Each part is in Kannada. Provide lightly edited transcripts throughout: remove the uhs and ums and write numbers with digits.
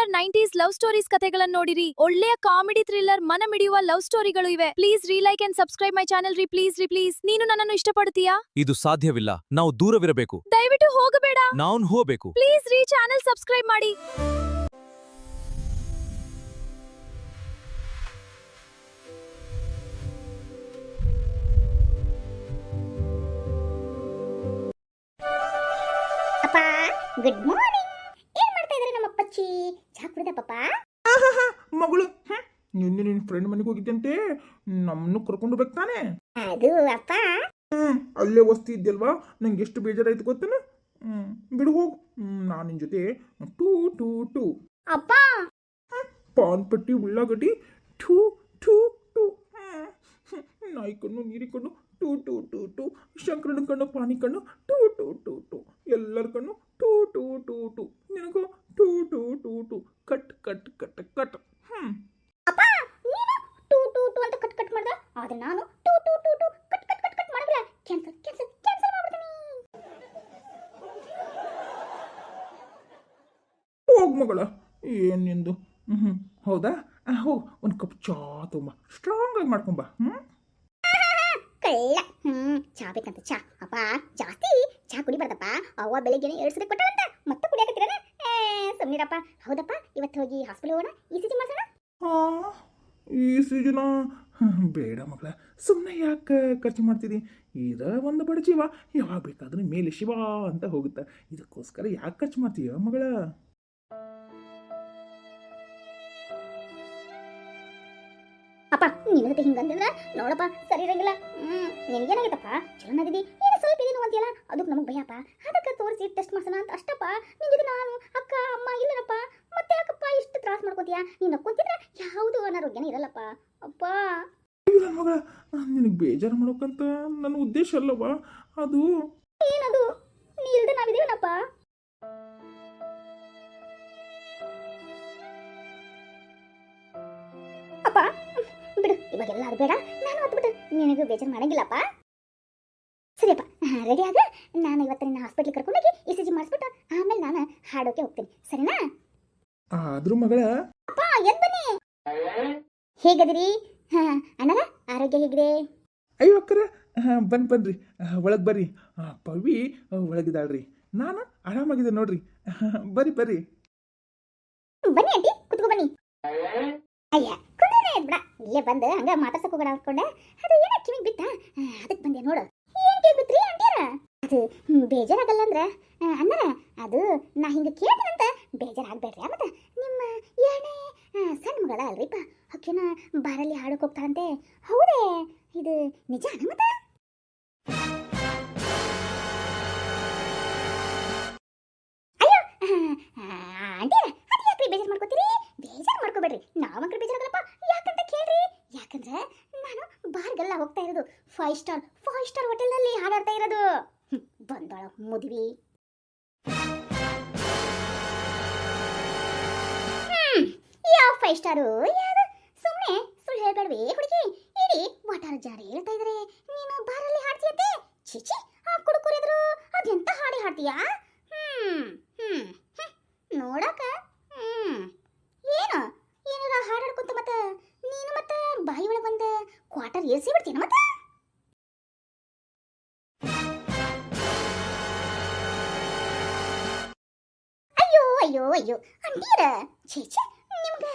ಥ್ರಿಲ್ಲರ್ 90s ಲವ್ ಸ್ಟೋರೀಸ್ ಕಥೆಗಳನ್ನು ನೋಡಿರಿ. ಒಳ್ಳೆಯ ಕಾಮಿಡಿ ಥ್ರಿಲ್ಲರ್ ಮನ ಮಿಡಿಯುವ ಲವ್ ಸ್ಟೋರಿಗಳು ಇವೆ. Please like and subscribe my channel ರೀ. ಪ್ಲೀಸ್ ನೀನು ನನ್ನನ್ನು ಇಷ್ಟಪಡುತ್ತೀಯಾ? ಇದು ಸಾಧ್ಯವಿಲ್ಲ. ನಾವು ದೂರವಿರಬೇಕು. ದಯವಿಟ್ಟು ಹೋಗಬೇಡ. ನಾವು ಹೋಗಬೇಕು. ಪ್ಲೀಸ್ ಚಾನೆಲ್ ಸಬ್ಸ್ಕ್ರೈಬ್ ಮಾಡಿ. ಅಪ್ಪ ಗುಡ್ ಮಾರ್ನಿಂಗ್. ಏನ್ ಮಾಡ್ತಾ ಇದ್ದಾರೆ ನಮ್ಮ ಅಪ್ಪಚ್ಚಿ? ಚಹಾ ಕುಡಿದ ಪಪ್ಪ? ಮಗಳು ನಿನ್ನೆ ನಿನ್ನ ಫ್ರೆಂಡ್ ಮನೆಗೆ ಹೋಗಿದ್ದಂತೆ, ನಮ್ಮನ್ನು ಕರ್ಕೊಂಡು ಬೇಕು ತಾನೆ? ಅದು ಅಪ್ಪ ಅಲ್ಲೇ ವಸ್ತಿ ಇದ್ಯಲ್ವಾ, ನಂಗೆ ಎಷ್ಟು ಬೇಜಾರಾಯ್ತು ಗೊತ್ತೇನ? ಬಿಡು ಹೋಗು, ನಾನು ನಿನ್ನ ಜೊತೆ ಟೂ ಟೂ ಟೂ ಅಪ್ಪ ಪಾನ್ ಪಟ್ಟಿ ಉಳ್ಳಾಗಡ್ಡಿ ಟೂ ಟೂ ಟೂ ನಾಯಿ ಕಣ್ಣು ನೀರಿ ಕಣ್ಣು ಟೂ ಟೂ ಟೂ ಟೂ ಶಂಕರನ ಕಣ್ಣು ಪಾನಿ ಕಣ್ಣು ಟೂ ಟೂ ಟೂ ಟೂ ಎಲ್ಲರ ಕಣ್ಣು ಟೂ ಟೂ ಟೂ ಟೂ ನಿನಗೂ two two two two cut cut cut cut ಅಪ್ಪ ನೀನು ಟೂ ಟೂ ಟೂ ಅಂತ ಕಟ್ ಕಟ್ ಮಾಡ್ದ, ಆದ್ರೆ ನಾನು two two two two cut cut cut cut ಮಾಡಲ್ಲ. ಕ್ಯಾನ್ಸಲ್ ಕ್ಯಾನ್ಸಲ್ ಕ್ಯಾನ್ಸಲ್ ಮಾಡ್ಬಿಡ್ತೀನಿ. ಹೋಗ್ ಮಗಳ, ಏನು ನಿಂದು? ಹೌದಾ, ಹೋಗು ಒಂದು ಕಪ್ ಚಾ ತುಂಬ ಸ್ಟ್ರಾಂಗ್ ಆಗಿ ಮಾಡ್ಕೊಂಬ. ಕಳ್ಳ. ಚಾ ಬೇಕಂತ ಚಾ. ಅಪ್ಪ ಜಾಸ್ತಿ ಚಾ ಕುಡಿಬಾರ್ದಪ್ಪ, ಅವ್ವ ಬೆಳಿಗ್ಗೆ 2 ಸರಿ ಕೊಟ್ಟಳಂತ ಮತ್ತೆ ಕುಡಿಯಾಕತ್ತೀರನ? ಸುಮ್ಮನಿರಪ್ಪ. ಹೌದಪ್ಪ, ಇವತ್ತು ಹೋಗಿ ಹಾಸ್ಪಿಟಲ್ ಹೋಗೋಣ, ECG ಮಾಡ್ಸೋಣ. ಈ ಸೀಜನ ಬೇಡ ಮಗಳ, ಸುಮ್ಮನೆ ಯಾಕೆ ಖರ್ಚು ಮಾಡ್ತಿದ್ದಿ? ಇದ ಒಂದು ಬಡ ಜೀವ, ಯಾವಾಗ ಬೇಕಾದ್ರೂ ಮೇಲೆ ಶಿವ ಅಂತ ಹೋಗುತ್ತೆ. ಇದಕ್ಕೋಸ್ಕರ ಯಾಕೆ ಖರ್ಚು ಮಾಡ್ತೀಯ ಮಗಳ? ಅಪ್ಪ ನಿನ್ನ ಜೊತೆ ಹಿಂಗಂದಿಲ್ಲ ನೋಡಪ್ಪ ಸರಿ ಇರಂಗಿಲ್ಲ. ನಿನಗೇನಾಗೈತಪ್ಪ? ಚಲೋನಾಗಿದ್ದಿ, ಏನು ಸ್ವಲ್ಪ ಇದೇನು ಅಂತೀಯಲ್ಲ, ಅದಕ್ಕೆ ನಮಗೆ ಭಯಪ್ಪ. ಅದಕ್ಕೆ ತೋರಿಸಿ ಟೆಸ್ಟ್ ಮಾಡ್ಸೋಣ ಅಂತ ಅಷ್ಟಪ್ಪ. ನಿನ್ನ ಜೊತೆ ನಾನು ಅಕ್ಕ ಅಮ್ಮ ಇಲ್ಲನಪ್ಪ, ಮತ್ತೆ ಯಾಕಪ್ಪ ಇಷ್ಟು ತ್ರಾಸ ಮಾಡ್ಕೋತೀಯ? ನೀನು ನಕ್ಕೊಂತಿದ್ರೆ ಯಾವುದು ಅನಾರೋಗ್ಯನೇ ಇರಲ್ಲಪ್ಪ. ಅಪ್ಪ ಇಲ್ಲ ಮಗಳ, ನಿನಗೆ ಬೇಜಾರು ಮಾಡೋಕ್ಕಂತ ನನ್ನ ಉದ್ದೇಶ ಅಲ್ಲವಾ ಅದು. ಏನದು? ನೀ ಇಲ್ದೆ ನಾವಿದೇವನಪ್ಪ. ಅಪ್ಪ ಬಿಡು, ಇವಾಗೆಲ್ಲ ಅದು ಬೇಡ. ನಾನು ಅದು ಬಿಡು, ನಿನಗೂ ಬೇಜಾರು ಮಾಡಂಗಿಲ್ಲಪ್ಪ. ಸರಿಯಪ್ಪ, ರೆಡಿ ಆಗ. ನಾನು ಇವತ್ತು ನಿನ್ನ ಹಾಸ್ಪಿಟ್ಲಿಗೆ ಕರ್ಕೊಂಡೋಗಿ ECG ಮಾಡಿಸ್ಬಿಟ್ಟು ಆಮೇಲೆ ನಾನು ಹಾಡೋಕೆ ಹೋಗ್ತೀನಿ, ಸರಿನಾ? ಆದ್ರೂ ಮಗಳ, ಅಪ್ಪ ಎದ್ದು ಬನ್ನಿ. ಹೇಗದಿರಿ? ಅಣ್ಣರ ಆರೋಗ್ಯ ಹೇಗಿದೆ? ಅಯ್ಯೋ ಅಕ್ಕರ, ಬನ್ರಿ ಒಳಗೆ ಬರ್ರಿ. ಪವಿ ಒಳಗಿದ್ದಾಳ್ರಿ, ನಾನು ಆರಾಮಾಗಿದೆ ನೋಡ್ರಿ. ಬರ್ರಿ ಬರ್ರಿ. ಬನ್ನಿ ಆಂಟಿ, ಕುತ್ಕೊ ಬನ್ನಿ. ಅಯ್ಯ ಕುಂದ್ರೆ ಬಿಡ, ಇಲ್ಲೇ ಬಂದು ಹಂಗ ಮಾತಾಡ್ಸಕ್ ಹೋಗೋಣ ಅನ್ಕೊಂಡೆ. ಅದು ಏನ ಕಿವಿಗೆ ಬಿತ್ತ, ಅದಕ್ಕೆ ಬಂದೆ ನೋಡು. ಏನ್ ಕೇಳ್ಬಿಟ್ರಿ ಆಂಟಿಯರ? ಅದು ಬೇಜಾರಾಗಲ್ಲ ಅಂದ್ರ ಅಣ್ಣರ, ಅದು ನಾ ಹಿಂಗ ಕೇಳ್ತೀನಂತ ಬೇಜಾರಾಗ್ಬೇಡ್ರಿ. ಮತ್ತೆ ನಿಮ್ಮ ಏನೇ ಸಣ್ಣ ಮಗಳ ಅಲ್ರಿಪ್ಪ, ಆಕೆನ ಬಾರಲ್ಲಿ ಹಾಡಕ್ ಹೋಗ್ತಾಳಂತೆ. ಹೌದೇ? ಇದು ನಿಜಾನ? ಮತ್ತೆ ಅಯ್ಯೋ ಆಂಟಿಯರ, ಅದು ಯಾಕ್ರಿ ಬೇಜಾರು ಮಾಡ್ಕೋತೀರಿ? ಬೇಜಾರು ಮಾಡ್ಕೋಬೇಡ್ರಿ, ನಾವಂಕ್ರ ಬೇಜಾರಾಗಲ್ಲಪ್ಪ. ಯಾಕಂತ ಕೇಳ್ರಿ. ಯಾಕಂದ್ರೆ ನಾನು ಬಾರ್ಗೆಲ್ಲ ಹೋಗ್ತಾ ಇರೋದು, 5 ಸ್ಟಾರ್ ಹೋಟೆಲ್ನಲ್ಲಿ ಹಾಡಾಡ್ತಾ ಇರೋದು. ಬಂದಾಳ ಮುದ್ವಿ. ಯಾವ 5 ಸ್ಟಾರು? ಯಾರು? ಸುಮ್ಮನೆ ಸುಳ್ಳು ಹೇಳ್ಬೇಡ್ವಿ ಹುಡುಗಿ. ಇಡೀ ವಾಟಾರ ಜಾರಿ ಹೇಳ್ತಾ ಇದ್ರೆ ನೀನು ಬಾರಲ್ಲಿ ಹಾಡ್ತೀಯಂತೆ. ಚಿಚಿ, ಆ ಕುಡುಕುರಿದ್ರು ಅದೆಂತ ಹಾಡಿ ಹಾಡ್ತೀಯಾ? ನೋಡಕ ಏನು ಏನಾರ ಹಾಡಾಡ್ಕೊಂತ ಮತ್ತೆ ನೀನು ಮತ್ತೆ ಬಾಯಿ ಒಳಗೆ ಬಂದ ಕ್ವಾರ್ಟರ್ ಏರ್ಸಿ ಬಿಡ್ತೀನ ಮತ್ತೆ? ಅಯ್ಯೋ ಅಯ್ಯೋ ಅಯ್ಯೋ ಅಂಟೀರ, ಛೀಚೆ, ನಿಮ್ಗೆ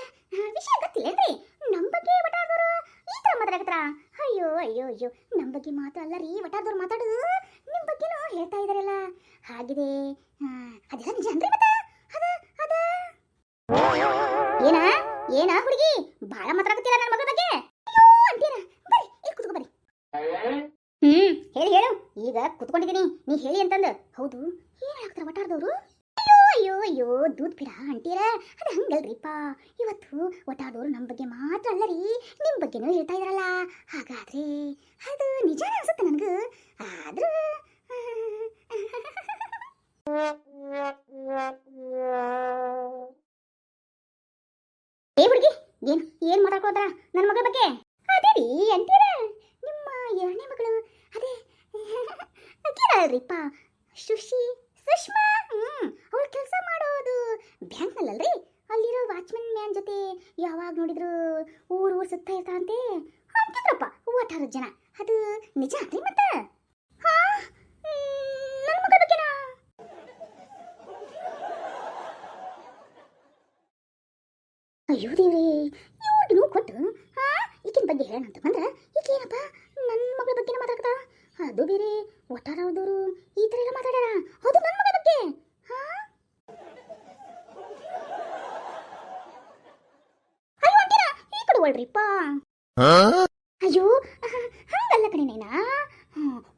ವಿಷಯ ಗೊತ್ತಿಲ್ಲೇನ್ರಿ? ನಮ್ಮ ಬಗ್ಗೆ ಒಟ್ಟಾದವರು ಈ ಥರ ಮಾತಾಡಕತ್ರ? ಅಯ್ಯೋ ಅಯ್ಯೋ ಅಯ್ಯೋ, ನಮ್ಮ ಬಗ್ಗೆ ಮಾತಲ್ಲ ರೀ, ಒಟ್ಟಾದವ್ರು ಮಾತಾಡೋದು ನಿಮ್ಮ ಬಗ್ಗೆನೂ ಹೇಳ್ತಾ ಇದಾರಲ್ಲ. ಹಾಗಿದೆ, ಅದೆಲ್ಲ ನಿಜ ಅನ್ರಿ? ಮತ್ತೆ ಅದ ಏನ ಏನ ಹುಡುಗಿ ಬಾಳ ಮಾತಾಡಕತ್ತೀರ ನನ್ನ ಮಗಳ ಬಗ್ಗೆ? ಅಯ್ಯೋ ಅಂತೀರ, ಬರ್ರಿ ಇಲ್ಲಿ ಕುತ್ಕೊ ಬರ್ರಿ. ಹೇಳು ಈಗ ಕುತ್ಕೊಂಡಿದ್ದೀನಿ, ನೀ ಹೇಳಿ ಅಂತಂದು. ಹೌದು, ಏನ್ ಹೇಳ್ತಾರ ಒಟ್ಟಾರ್ದವ್ರು? ಅಯ್ಯೋ ಅಯ್ಯೋ ಅಯ್ಯೋ ದೂದ್ ಬಿಡ ಅಂತೀರ, ಅದು ಹಂಗಲ್ರಿಪ್ಪ. ಇವತ್ತು ಒಟ್ಟಾರ್ದವ್ರು ನಮ್ಮ ಬಗ್ಗೆ ಮಾತ್ರ ಅಲ್ಲರಿ, ನಿಮ್ಮ ಬಗ್ಗೆನೂ ಹೇಳ್ತಾ ಇದ್ರಲ್ಲ. ಹಾಗಾದ್ರೆ ಅದು ನಿಜಾನ ಅನ್ಸುತ್ತೆ ನನಗೂ. ಆದ್ರೂ ಏ ಹುಡುಗಿ, ಏನ್ ಮಾತಾಡ್ಕೋದ್ರ ನನ್ನ ಮಗಳ ಬಗ್ಗೆ? ಅದೇ ರೀ ಅಂತೀರ, ನಿಮ್ಮ 2ನೇ ಮಗಳು, ಅದೇ ಅಲ್ರಿಪ್ಪ, ಸುಷ್ಮಾ. ಅವಳು ಕೆಲಸ ಮಾಡೋದು ಬ್ಯಾಂಕ್ನಲ್ಲಲ್ರಿ, ಅಲ್ಲಿರೋ ಜೊತೆ ಯಾವಾಗ ನೋಡಿದ್ರು ಊರು ಸುತ್ತ ಇರ್ತಾರಂತೆ ಅಂತಿದ್ರಪ್ಪ ಒಟ್ಟಾರು ಜನ. ಅದು ನಿಜ ರೀ ಮತ್ತೆ? ಹಾ, ನನ್ನ ಮಗ ಬಗ್ಗೆನಾ? ಅಯ್ಯೋ ದೇವ್ರಿ, ಇವ್ರಿಗೂ ಕೊಟ್ಟು ಈಕಿನ ಬಗ್ಗೆ ಹೇಳೋಣ ಅಂತ ಬಂದ್ರೆ ಈಕೆ ಏನಪ್ಪ ನನ್ನ ಮಗಳ ಬಗ್ಗೆನ ಮಾತಾಡ್ತಾ? ಅದು ಬೇರೆ ಒಟ್ಟಾರದವರು ಈ ಥರ ಎಲ್ಲ ಮಾತಾಡ್ಯಾರ, ಅದು ನನ್ನ ಮಗಳ ಬಗ್ಗೆ. ಹಾ, ಅಯ್ಯೋ ಅಂತೀರಾ ಈ ಕಡೆ ಒಳ್ರಿಪ್ಪ. ಅಯ್ಯೋ ಹಂಗಲ್ಲ ಕಣೆ ನೈನಾ,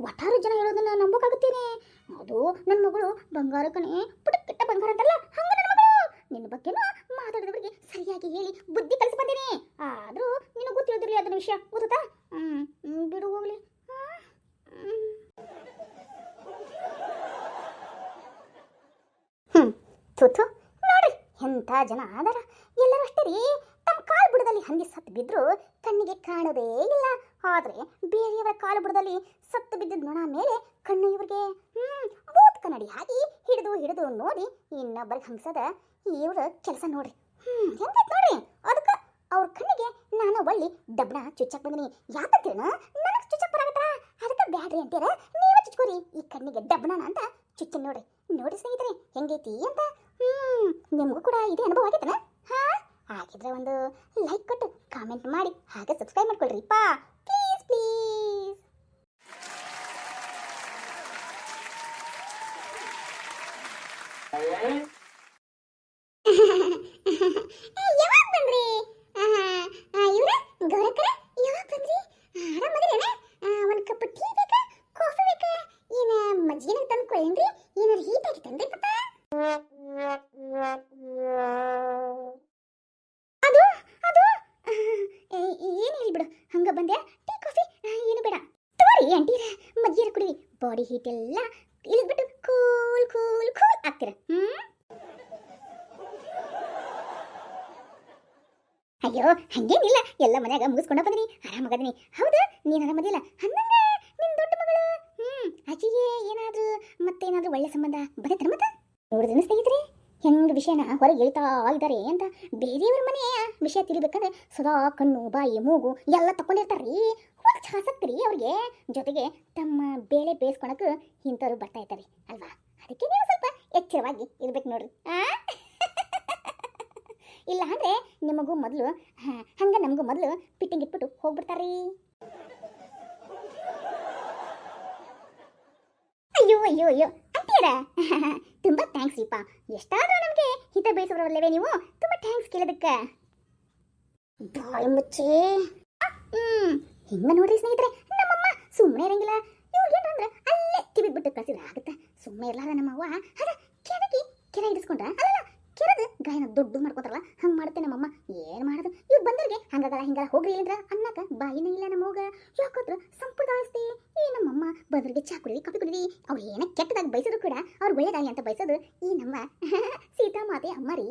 ಒಟ್ಟಾರು ಜನ ಹೇಳೋದನ್ನ ನಂಬೋಕಾಗುತ್ತೇನೆ. ಅದು ನನ್ನ ಮಗಳು ಬಂಗಾರ ಕಣೆ, ಪುಟಕ್ಕಿಟ್ಟ ಬಂಗಾರ ಅಂತಲ್ಲ, ಹಂಗ ನನ್ನ ಮಗಳು. ನಿನ್ನ ಬಗ್ಗೆನೂ ಮಾತಾಡಿದವರಿಗೆ ಸರಿಯಾಗಿ ಹೇಳಿ ಬುದ್ಧಿ ಕಲಿಸಿ ಬಂದೇನೆ. ಆದರೂ ನಿನಗೂ ತಿಳಿದಿರಲಿ ಅದನ್ನ ವಿಷಯ, ಗೊತ್ತಾ? ಬಿಡು ಹೋಗ್ಲಿ. ಥು ನೋಡ್ರಿ ಎಂಥ ಜನ ಆದಾರ. ಎಲ್ಲರೂ ಅಷ್ಟೇ ರೀ, ತಮ್ಮ ಕಾಲು ಬುಡದಲ್ಲಿ ಹಂದಿ ಸತ್ತು ಬಿದ್ರು ಕಣ್ಣಿಗೆ ಕಾಣೋದೇ ಇಲ್ಲ. ಆದ್ರೆ ಬೇರೆಯವರ ಕಾಲು ಬುಡದಲ್ಲಿ ಸತ್ತು ಬಿದ್ದಿದ್ದ ನೊಣ ಮೇಲೆ ಕಣ್ಣು ಇವ್ರಿಗೆ ಬೂತ್ ಕನ್ನಡಿ ಹಾಕಿ ಹಿಡಿದು ನೋಡಿ ಇನ್ನೊಬ್ಬರಿಗೆ ಹಂಸದ ಇವ್ರ ಕೆಲಸ ನೋಡ್ರಿ. ಹೆಂಗೈತ್ ನೋಡ್ರಿ. ಅದಕ್ಕೆ ಅವ್ರ ಕಣ್ಣಿಗೆ ನಾನು ಒಳ್ಳಿ ಡಬ್ನ ಚುಚ್ಚಕ್ ಬಂದಿನಿ. ಯಾಕಂತೀರ ನನಗೆ ಚುಚ್ಚಕ್ ಬರಾಗತ್ತ, ಅದಕ್ಕೆ ಬ್ಯಾಡ್ರಿ ಅಂತೀರ, ನೀವೇ ಚುಚ್ಕೋರಿ ಈ ಕಣ್ಣಿಗೆ ಡಬ್ನ ಅಂತ ಚುಚ್ಚಿ ನೋಡ್ರಿ. ನೋಡಿ ಸ್ನೇಹಿತರೆ ಹೆಂಗೈತಿ ಅಂತ. ನಿಮಗೂ ಕೂಡ ಇದೇ ಅನುಭವ ಆಗೈತನ? ಹಾ, ಹಾಗಿದ್ರೆ ಒಂದು ಲೈಕ್ ಕೊಟ್ಟು ಕಾಮೆಂಟ್ ಮಾಡಿ ಹಾಗೆ ಸಬ್ಸ್ಕ್ರೈಬ್ ಮಾಡ್ಕೊಳ್ರಿಪ್ಪ, ಪ್ಲೀಸ್ ಪ್ಲೀಸ್. ಯಾವಾಗ ಬಂದ್ರಿ ಇವ್ರ ಗೌರಕ್ಕರ? ಯಾವಾಗ ಬಂದ್ರಿ? ಆರಾಮದ್ರೇನ? ಒಂದು ಕಪ್ ಟೀ ಬೇಕಾ, ಕಾಫಿ ಬೇಕಾ, ಏನ ಮಜ್ಜಿಗೆ ತಂದ್ಕೊಳ್ಳೇನ್ರಿ? ಏನಾರು ಹೀಟ್ ಆಗಿ ತಂದ್ರಿ ಪಪ್ಪ? ಅದು ಅದು ಏನಿಲ್ಲ ಬಿಡು, ಹಂಗ ಬಂದ್ಯಾ? ಟೀ ಕಾಫಿ ಏನು ಬೇಡ ತೋರಿ ಅಂಟೀರ, ಮಜ್ಜಿಗೆ ಕುಡಿ. ಬಾಡಿ ಹೀಟ್ ಎಲ್ಲ ಇಳಿದ್ಬಿಟ್ಟು ಕೂಲ್ ಕೂಲ್ ಕೂಲ್ ಆಗ್ತೀರ. ಅಯ್ಯೋ ಹಂಗೇನಿಲ್ಲ, ಎಲ್ಲ ಮನ್ಯಾಗ ಮುಗಿಸ್ಕೊಂಡ ಬಂದಿನಿ, ಆರಾಮಾಗದಿನಿ. ಹೌದಾ, ನೀನು ಆರಾಮದಿಲ್ಲ? ಹಂಗಂಗ ನಿನ್ ದೊಡ್ಡ ಮಗಳು ಆಕೆಗೆ ಏನಾದ್ರೂ ಮತ್ತೇನಾದ್ರೂ ಒಳ್ಳೆ ಸಂಬಂಧ ಬಂದೈತನ? ಮತ್ತ ನೋಡಿದ್ರೆ ಸ್ನೇಹಿತರೆ ಹೆಂಗ್ ವಿಷಯನ ಹೊರಗೆ ಹೇಳ್ತಾ ಇದ್ದಾರೆ ಅಂತ. ಬೇರೆಯವ್ರ ಮನೆಯ ವಿಷಯ ತಿಳಿಬೇಕಂದ್ರೆ ಸದಾ ಕಣ್ಣು ಬಾಯಿ ಮೂಗು ಎಲ್ಲ ತಕೊಂಡಿರ್ತಾರ್ರಿ. ಹುಚ್ಚ ಆಸಕ್ತಿ ರೀ ಅವ್ರಿಗೆ. ಜೊತೆಗೆ ತಮ್ಮ ಬೇಳೆ ಬೇಯಿಸ್ಕೊಳಕ್ ಇಂಥವ್ರು ಬರ್ತಾ ಇರ್ತಾರೆ ಅಲ್ವಾ? ಅದಕ್ಕೆ ನೀವು ಸ್ವಲ್ಪ ಎಚ್ಚರವಾಗಿ ಇರ್ಬೇಕು ನೋಡ್ರಿ. ಇಲ್ಲ ಅಂದ್ರೆ ನಿಮಗೂ ಮೊದಲು ಹಂಗ ನಮಗೂ ಮೊದಲು ಪಿಟ್ಟಿಂಗ್ ಇಟ್ಬಿಟ್ಟು ಹೋಗ್ಬಿಡ್ತಾರೀ. ಅಯ್ಯೋ ಅಯ್ಯೋ ಅಯ್ಯೋ ಅಂತೀರ, ತುಂಬಾ ಥ್ಯಾಂಕ್ಸ್ ರೀಪಾ. ಎಷ್ಟಾದ್ರೂ ನಮಗೆ ಹಿತ ಬೇಯಿಸೋರಲ್ಲವೇ ನೀವು, ತುಂಬಾ ಥ್ಯಾಂಕ್ಸ್ ಕೇಳೋದಕ್ಕೆ. ಬಾಯಿ ಮುಚ್ಚೆ. ಹಿಂಗ ನೋಡ್ರಿ ಸ್ನೇಹಿತರೆ, ನಮ್ಮಮ್ಮ ಸುಮ್ಮನೆ ಇರಂಗಿಲ್ಲ. ಇವ್ರಿಗೆ ಏನಂದ್ರೆ ಅಲ್ಲೇ ತಿವಿದ್ಬಿಟ್ಟು ಕಳ್ಸಿದ್ರೆ ಆಗುತ್ತೆ. ಸುಮ್ಮನೆ ಇರ್ಲಾರ ನಮ್ಮವ್ವ ಅದ ಕೆರೆ ಹಿಡಿಸ್ಕೊಂಡ್ರ ಅಲ್ಲ, ಕೆರೆದು ಗಾಯನ ದೊಡ್ಡ ಮಾಡ್ಕೊತಾರಲ್ಲ, ಹಂಗೆ ಮಾಡುತ್ತೆ ನಮ್ಮಮ್ಮ. ಏನು ಮಾಡೋದು, ಇವ್ರು ಬಂದವ್ರಿಗೆ ಹಂಗಾಗಲ್ಲ ಹಿಂಗಲ್ಲ ಹೋಗ್ರಿ ಇಲ್ಲಿಂದ್ರ ಅನ್ನಕ ಬಾಯಿನೇ ಇಲ್ಲ ನಮ್ಮವ್ಗ. ಯಾಕಂದ್ರೆ ಸಂಪ್ರದಾಯಸ್ತಿ ಈ ನಮ್ಮಮ್ಮ ಬಂದವ್ರಿಗೆ ಚಾ ಕುಡಿರಿ ಕಾಫಿ ಕುಡಿರಿ. ಅವ್ರು ಏನ ಕೆಟ್ಟದಾಗ ಬಯಸೋದು ಕೂಡ ಅವ್ರು ಒಳ್ಳೇದಾಗಿ ಅಂತ ಬಯಸೋದು ಈ ನಮ್ಮ ಸೀತಾಮಾತೆ ಅಮ್ಮ ರೀ.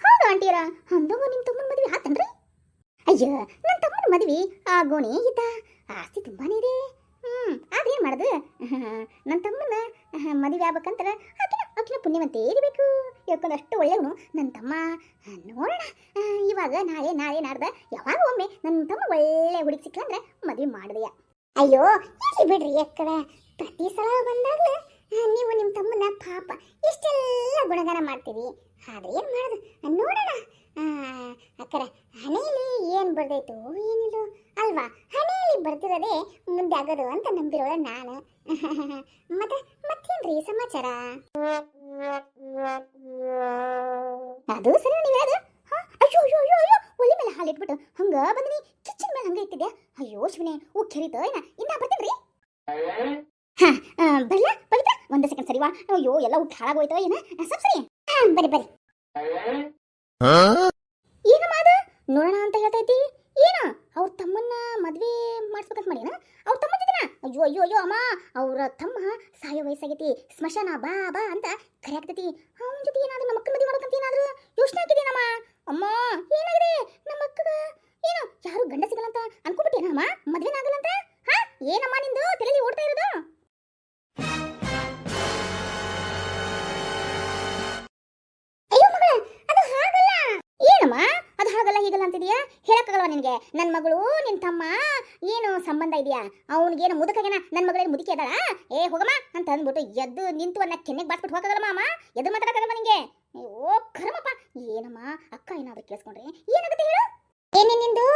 ಹೌದು ಆಂಟಿಯರ, ಅಂದವ ನಿಮ್ಮ ತಮ್ಮನ ಮದುವೆ ಆತನ್ರಿ? ಅಯ್ಯೋ ನನ್ನ ತಮ್ಮನ ಮದುವೆ ಆಗೋಣೆ ಇದ್ದ, ಆಸ್ತಿ ತುಂಬಾನೇ ಇದೆ. ಅದೇನು ಮಾಡೋದು, ನನ್ನ ತಮ್ಮನ ಮದುವೆ ಆಗ್ಬೇಕಂದ್ರೆ ಆಕಿನ ಪುಣ್ಯವಂತೆ ಇರಬೇಕು. ಯಾಕಂದ್ರೆ ಅಷ್ಟು ಒಳ್ಳೆಯವನು ನನ್ನ ತಮ್ಮ. ನೋಡೋಣ, ಇವಾಗ ನಾಳೆ ನಾಡ್ದ ಯಾವಾಗ ಒಮ್ಮೆ ನನ್ನ ತಮ್ಮ ಒಳ್ಳೆ ಹುಡುಗಿ ಸಿಕ್ಕಂದ್ರೆ ಮದುವೆ ಮಾಡಿದೆಯಾ. ಅಯ್ಯೋ ಇಲ್ಲಿ ಬಿಡ್ರಿ ಅಕ್ಕಡ, ಪ್ರತಿ ಸಲ ಬಂದಾಗಲೂ ನೀವು ನಿಮ್ಮ ತಮ್ಮನ ಪಾಪ ಇಷ್ಟೆಲ್ಲ ಗುಣಗಾನ ಮಾಡ್ತೀರಿ. ಆದ್ರೆ ಏನು ಮಾಡೋದು, ನೋಡೋಣ ಅಕ್ಕರ ಹಣೆಯಲ್ಲಿ ಏನು ಬರ್ದೈತು ಏನಿಲ್ಲ ಅಲ್ವಾ? ಹಣೆಯಲ್ಲಿ ಬರ್ತಿರೋದೇ ಮುಂದೆ ಆಗೋದು ಅಂತ ನಂಬಿರೋಳ ನಾನು. ಮತ್ತೇನ್ರಿ ಸಮಾಚಾರ? ಅದು ಸರಿ ನೀವು ಹೇಳೋದು. ಅಯ್ಯೋ ಅಯ್ಯೋ ಅಯ್ಯೋ ಅಯ್ಯೋ, ಒಲಿ ಮೇಲೆ ಹಾಲಿಟ್ಬಿಟ್ಟು ಹಂಗ ಬಂದಿನಿ, ಕಿಚನ್ ಮೇಲೆ ಹಂಗ ಇಟ್ಟಿದ್ಯಾ. ಅಯ್ಯೋ ಶಿವನೇ, ಕೆರಿತ ಏನ ಇನ್ನ ಬರ್ತೀನ್ರಿ. ಬರ್ಲಾ ಪವಿತ್ರ, ಒಂದು ಸೆಕೆಂಡ್ ಸರಿವಾ. ಅಯ್ಯೋ ಎಲ್ಲ ಉಟ್ಟು ಹಾಳಾಗೋಯ್ತೋ ಏನ. ಸ್ವಲ್ಪ ಸರಿ, ಬರ್ರಿ ಬರ್ರಿ. ಏನಮ್ಮ ಅದು ನೋಡೋಣ ಅಂತ ಹೇಳ್ತೈತಿ? ಏನ ಅವ್ರ ತಮ್ಮನ್ನ ಮದ್ವೆ ಮಾಡಿಸ್ಬೇಕಂತ ಮಾಡಿನ ಅವ್ರ ತಮ್ಮ ಜೊತೆನ? ಅಯ್ಯೋ ಅಯ್ಯೋ ಅಯ್ಯೋ ಅಮ್ಮ, ಅವ್ರ ತಮ್ಮ ಸಾಯೋ ವಯಸ್ಸಾಗೈತಿ, ಸ್ಮಶಾನ ಬಾ ಬಾ ಅಂತ ಕರೆಯಾಗ್ತೈತಿ. ಅವನ ಜೊತೆ ಏನಾದ್ರು ನಮ್ಮ ಅಕ್ಕನ ಮದುವೆ ಮಾಡೋಕಂತ ಏನಾದ್ರು ಯೋಚನೆ ಆಗಿದೇನಮ್ಮ? ಅಮ್ಮ ಏನಾಗಿದೆ ನಮ್ಮ ಅಕ್ಕಗ? ಏನು ಯಾರು ಗಂಡ ಸಿಗಲ್ಲಂತ ಅನ್ಕೊಂಡ್ಬಿಟ್ಟೇನಮ್ಮ? ಮದ್ವೆನಾಗಲ್ಲಂತ? ಹಾ ಏನಮ್ಮ ನಿಂದು ತಲೆಯಲ್ಲಿ ಓಡ್ತಾ ಇರೋದು? ಹೇಳಕ್ಕಾಗಲ್ವ ನಿನಗೆ? ನನ್ನ ಮಗಳು ನಿನ್ನ ತಮ್ಮ ಏನು ಸಂಬಂಧ ಇದೆಯಾ? ಅವನಿಗೇನು ಮುದುಕಾಗೇನ? ನನ್ನ ಮಗಳೇನು ಮುದುಕಿ ಅದಾಳ? ಏ ಹೋಗಮ್ಮ ಅಂತ ಅಂದ್ಬಿಟ್ಟು ಎದ್ದು ನಿಂತು ಅನ್ನ ಕೆನ್ನೆಗೆ ಬಾಸ್ಬಿಟ್ಟು ಹೋಗಕ್ಕಾಗಲ್ಲ ಮಾಮ? ಎದ್ದು ಮಾತಾಡಕ್ಕಾಗಲ್ಲ ನಿಂಗೆ? ಓ ಕರ್ಮಪ್ಪ. ಏನಮ್ಮ ಅಕ್ಕ ಏನಾದ್ರು ಕೇಳಿಸ್ಕೊಂಡ್ರೆ ಏನಾಗುತ್ತೆ ಹೇಳು? ಏನೇ ನಿಂದು?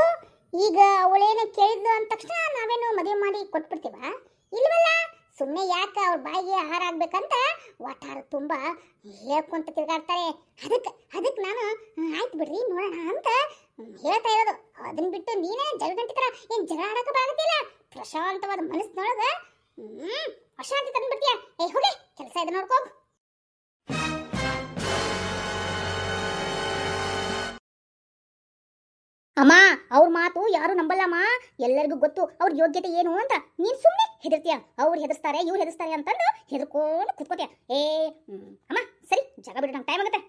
ಈಗ ಅವಳೇನೇ ಕೇಳಿದ್ಲು ಅಂದ ತಕ್ಷಣ ನಾವೇನು ಮದುವೆ ಮಾಡಿ ಕೊಟ್ಬಿಡ್ತೀವ? ಇಲ್ವಲ್ಲ. ಸುಮ್ಮನೆ ಯಾಕೆ ಅವ್ರ ಬಾಯಿಗೆ ಆಹಾರ ಆಗ್ಬೇಕಂತ ವಟಾರ ತುಂಬ ಹೇಳ್ಕೊಂತ ತಿರ್ಗಾಡ್ತಾರೆ. ಅದಕ್ಕೆ ನಾನು ಆಯ್ತು ಬಿಡ್ರಿ ನೋಡೋಣ ಅಂತ ಹೇಳ್ತಾ ಇರೋದು. ಅದನ್ನ ಬಿಟ್ಟು ನೀನೇ ಜಗಳಗಂಟಿ ಥರ ಏನು ಜಗಳ ಆಡಕ್ಕೆ ಬಾಗುತ್ತಿಲ್ಲ. ಪ್ರಶಾಂತವಾದ ಮನಸ್ಸಿನೊಳಗೆ ಅಶಾಂತಿ ತಂದ್ಬಿಡ್ತೀಯ. ಏ ಹೋಗಿ ಕೆಲಸ ಇದೆ ನೋಡ್ಕೋ. ಅಮ್ಮ ಅವ್ರ ಮಾತು ಯಾರು ನಂಬಲ್ಲಮ್ಮ. ಎಲ್ಲರಿಗೂ ಗೊತ್ತು ಅವ್ರ ಯೋಗ್ಯತೆ ಏನು ಅಂತ. ನೀನ್ ಸುಮ್ಮನೆ ಹೆದರ್ತೀಯ. ಅವ್ರು ಹೆದರ್ಸ್ತಾರೆ ಇವ್ರು ಹೆದರ್ಸ್ತಾರೆ ಅಂತಂದು ಹೆದರ್ಕೊಂಡು ಕುತ್ಕೋತೀಯ. ಅಮ್ಮ ಸರಿ, ಜಾಗ ಬಿಡು, ನಂಗೆ ಟೈಮ್ ಆಗುತ್ತೆ.